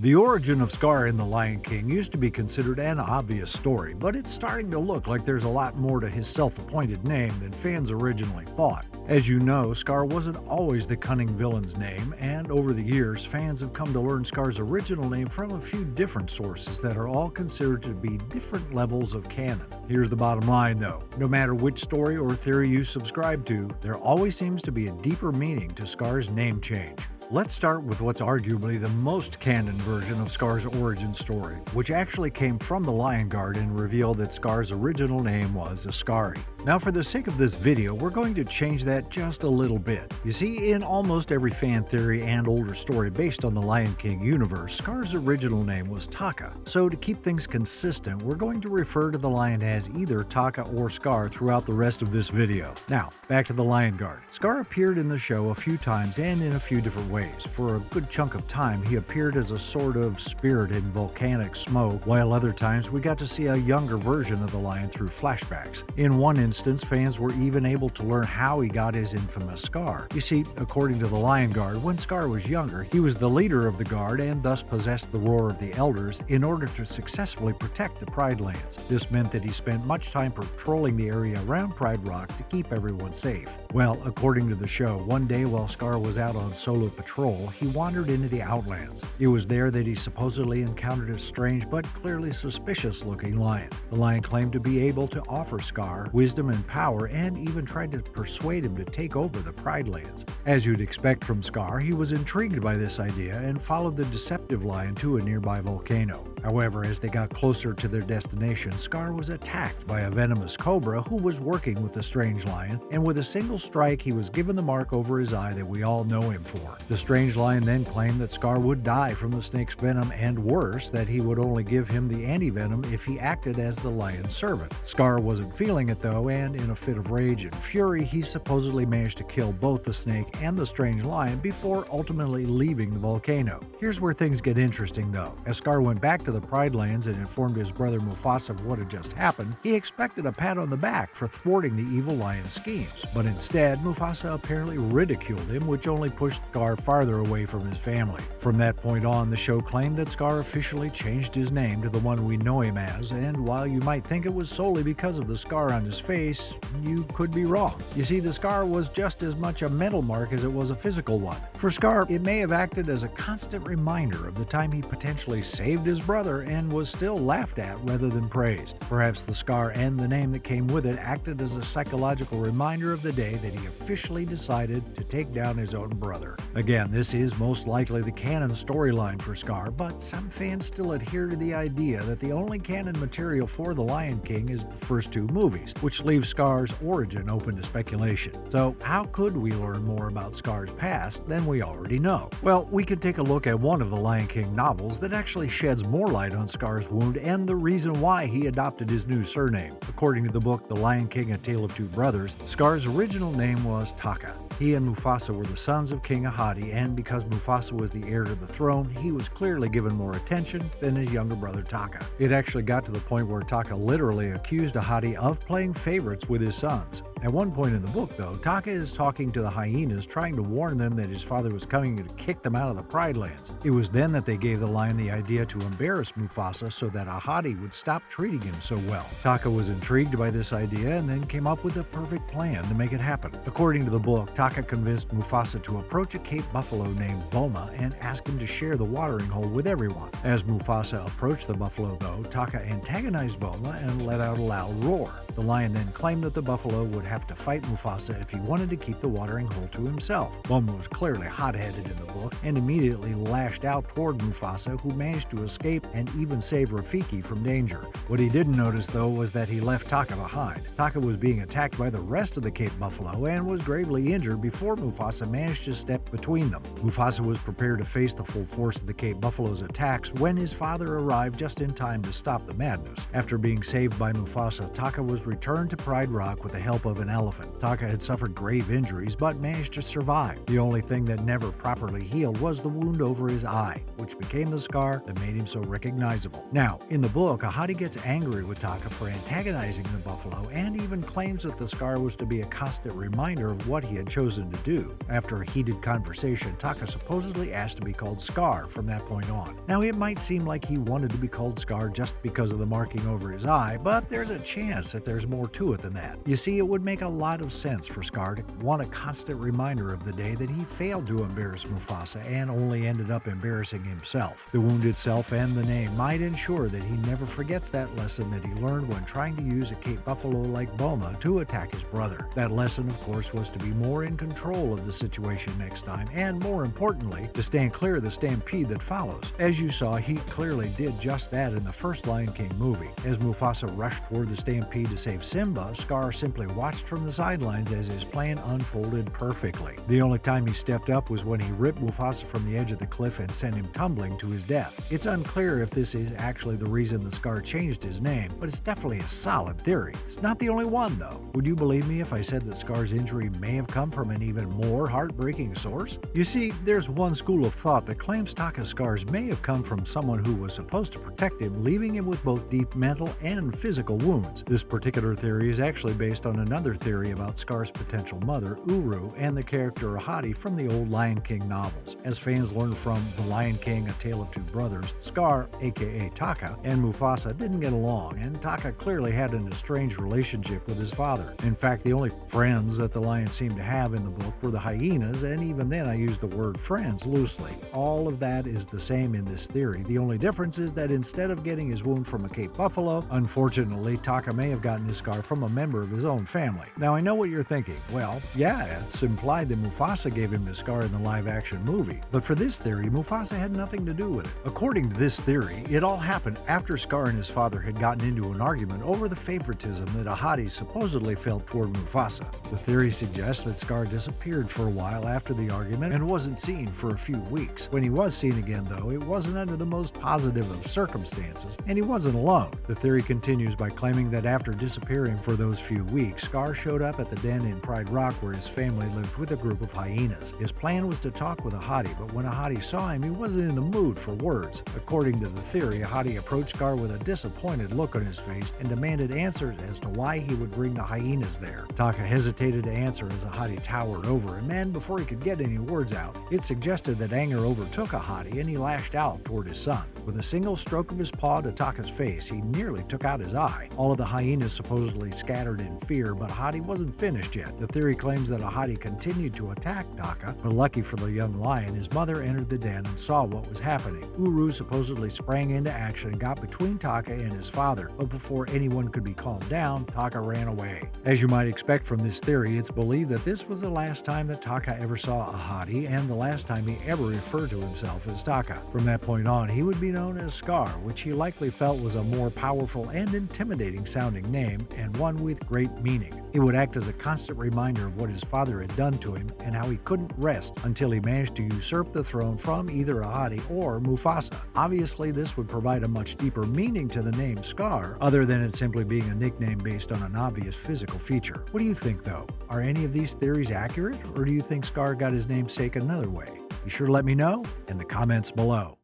The origin of Scar in The Lion King used to be considered an obvious story, but it's starting to look like there's a lot more to his self-appointed name than fans originally thought. As you know, Scar wasn't always the cunning villain's name, and over the years, fans have come to learn Scar's original name from a few different sources that are all considered to be different levels of canon. Here's the bottom line though, no matter which story or theory you subscribe to, there always seems to be a deeper meaning to Scar's name change. Let's start with what's arguably the most canon version of Scar's origin story, which actually came from the Lion Guard and revealed that Scar's original name was Ascari. Now for the sake of this video, we're going to change that just a little bit. You see, in almost every fan theory and older story based on the Lion King universe, Scar's original name was Taka. So to keep things consistent, we're going to refer to the lion as either Taka or Scar throughout the rest of this video. Now, back to the Lion Guard. Scar appeared in the show a few times and in a few different ways. For a good chunk of time, he appeared as a sort of spirit in volcanic smoke, while other times we got to see a younger version of the lion through flashbacks. In one instance, fans were even able to learn how he got his infamous scar. You see, according to the Lion Guard, when Scar was younger, he was the leader of the guard and thus possessed the roar of the elders in order to successfully protect the Pride Lands. This meant that he spent much time patrolling the area around Pride Rock to keep everyone safe. Well, according to the show, one day while Scar was out on solo patrol, he wandered into the Outlands. It was there that he supposedly encountered a strange but clearly suspicious-looking lion. The lion claimed to be able to offer Scar wisdom and power and even tried to persuade him to take over the Pride Lands. As you'd expect from Scar, he was intrigued by this idea and followed the deceptive lion to a nearby volcano. However, as they got closer to their destination, Scar was attacked by a venomous cobra who was working with the strange lion, and with a single strike he was given the mark over his eye that we all know him for. The strange lion then claimed that Scar would die from the snake's venom, and worse, that he would only give him the anti-venom if he acted as the lion's servant. Scar wasn't feeling it though, and in a fit of rage and fury, he supposedly managed to kill both the snake and the strange lion before ultimately leaving the volcano. Here's where things get interesting though. As Scar went back to the Pride Lands and informed his brother Mufasa of what had just happened, he expected a pat on the back for thwarting the evil lion's schemes. But instead, Mufasa apparently ridiculed him, which only pushed Scar farther away from his family. From that point on, the show claimed that Scar officially changed his name to the one we know him as, and while you might think it was solely because of the scar on his face, you could be wrong. You see, the scar was just as much a mental mark as it was a physical one. For Scar, it may have acted as a constant reminder of the time he potentially saved his brother and was still laughed at rather than praised. Perhaps the scar and the name that came with it acted as a psychological reminder of the day that he officially decided to take down his own brother. Again, this is most likely the canon storyline for Scar, but some fans still adhere to the idea that the only canon material for The Lion King is the first two movies, which leaves Scar's origin open to speculation. So how could we learn more about Scar's past than we already know? Well, we could take a look at one of the Lion King novels that actually sheds more light on Scar's wound and the reason why he adopted his new surname. According to the book The Lion King: A Tale of Two Brothers, Scar's original name was Taka. He and Mufasa were the sons of King Ahadi, and because Mufasa was the heir to the throne, he was clearly given more attention than his younger brother Taka. It actually got to the point where Taka literally accused Ahadi of playing favorites with his sons. At one point in the book, though, Taka is talking to the hyenas, trying to warn them that his father was coming to kick them out of the Pride Lands. It was then that they gave the lion the idea to embarrass Mufasa so that Ahadi would stop treating him so well. Taka was intrigued by this idea and then came up with the perfect plan to make it happen. According to the book, Taka convinced Mufasa to approach a Cape buffalo named Boma and ask him to share the watering hole with everyone. As Mufasa approached the buffalo, though, Taka antagonized Boma and let out a loud roar. The lion then claimed that the buffalo would have to fight Mufasa if he wanted to keep the watering hole to himself. Boma was clearly hot-headed in the book and immediately lashed out toward Mufasa, who managed to escape and even save Rafiki from danger. What he didn't notice, though, was that he left Taka behind. Taka was being attacked by the rest of the Cape buffalo and was gravely injured before Mufasa managed to step between them. Mufasa was prepared to face the full force of the Cape buffalo's attacks when his father arrived just in time to stop the madness. After being saved by Mufasa, Taka was returned to Pride Rock with the help of an elephant. Taka had suffered grave injuries but managed to survive. The only thing that never properly healed was the wound over his eye, which became the scar that made him so recognizable. Now, in the book, Ahadi gets angry with Taka for antagonizing the buffalo and even claims that the scar was to be a constant reminder of what he had chosen chosen to do. After a heated conversation, Taka supposedly asked to be called Scar from that point on. Now, it might seem like he wanted to be called Scar just because of the marking over his eye, but there's a chance that there's more to it than that. You see, it would make a lot of sense for Scar to want a constant reminder of the day that he failed to embarrass Mufasa and only ended up embarrassing himself. The wound itself and the name might ensure that he never forgets that lesson that he learned when trying to use a Cape Buffalo like Boma to attack his brother. That lesson, of course, was to be more in control of the situation next time, and more importantly, to stand clear of the stampede that follows. As you saw, he clearly did just that in the first Lion King movie. As Mufasa rushed toward the stampede to save Simba, Scar simply watched from the sidelines as his plan unfolded perfectly. The only time he stepped up was when he ripped Mufasa from the edge of the cliff and sent him tumbling to his death. It's unclear if this is actually the reason the Scar changed his name, but it's definitely a solid theory. It's not the only one, though. Would you believe me if I said that Scar's injury may have come from an even more heartbreaking source? You see, there's one school of thought that claims Taka's scars may have come from someone who was supposed to protect him, leaving him with both deep mental and physical wounds. This particular theory is actually based on another theory about Scar's potential mother, Uru, and the character Ahadi from the old Lion King novels. As fans learned from The Lion King: A Tale of Two Brothers, Scar, aka Taka, and Mufasa didn't get along, and Taka clearly had an estranged relationship with his father. In fact, the only friends that the lion seemed to have in the book were the hyenas, and even then I use the word friends loosely. All of that is the same in this theory. The only difference is that instead of getting his wound from a Cape Buffalo, unfortunately, Taka may have gotten his scar from a member of his own family. Now, I know what you're thinking. Well, yeah, it's implied that Mufasa gave him his scar in the live-action movie, but for this theory, Mufasa had nothing to do with it. According to this theory, it all happened after Scar and his father had gotten into an argument over the favoritism that Ahadi supposedly felt toward Mufasa. The theory suggests that Scar disappeared for a while after the argument and wasn't seen for a few weeks. When he was seen again, though, it wasn't under the most positive of circumstances, and he wasn't alone. The theory continues by claiming that after disappearing for those few weeks, Scar showed up at the den in Pride Rock where his family lived with a group of hyenas. His plan was to talk with Ahadi, but when Ahadi saw him, he wasn't in the mood for words. According to the theory, Ahadi approached Scar with a disappointed look on his face and demanded answers as to why he would bring the hyenas there. Taka hesitated to answer as Ahadi towered over him, and before he could get any words out, it suggested that anger overtook Ahadi and he lashed out toward his son. With a single stroke of his paw to Taka's face, he nearly took out his eye. All of the hyenas supposedly scattered in fear, but Ahadi wasn't finished yet. The theory claims that Ahadi continued to attack Taka, but lucky for the young lion, his mother entered the den and saw what was happening. Uru supposedly sprang into action and got between Taka and his father, but before anyone could be calmed down, Taka ran away. As you might expect from this theory, it's believed that this was the last time that Taka ever saw Ahadi and the last time he ever referred to himself as Taka. From that point on, he would be known as Scar, which he likely felt was a more powerful and intimidating sounding name and one with great meaning. It would act as a constant reminder of what his father had done to him and how he couldn't rest until he managed to usurp the throne from either Ahadi or Mufasa. Obviously, this would provide a much deeper meaning to the name Scar, other than it simply being a nickname based on an obvious physical feature. What do you think, though? Are any of these theories accurate, or do you think Scar got his namesake another way? Be sure to let me know in the comments below.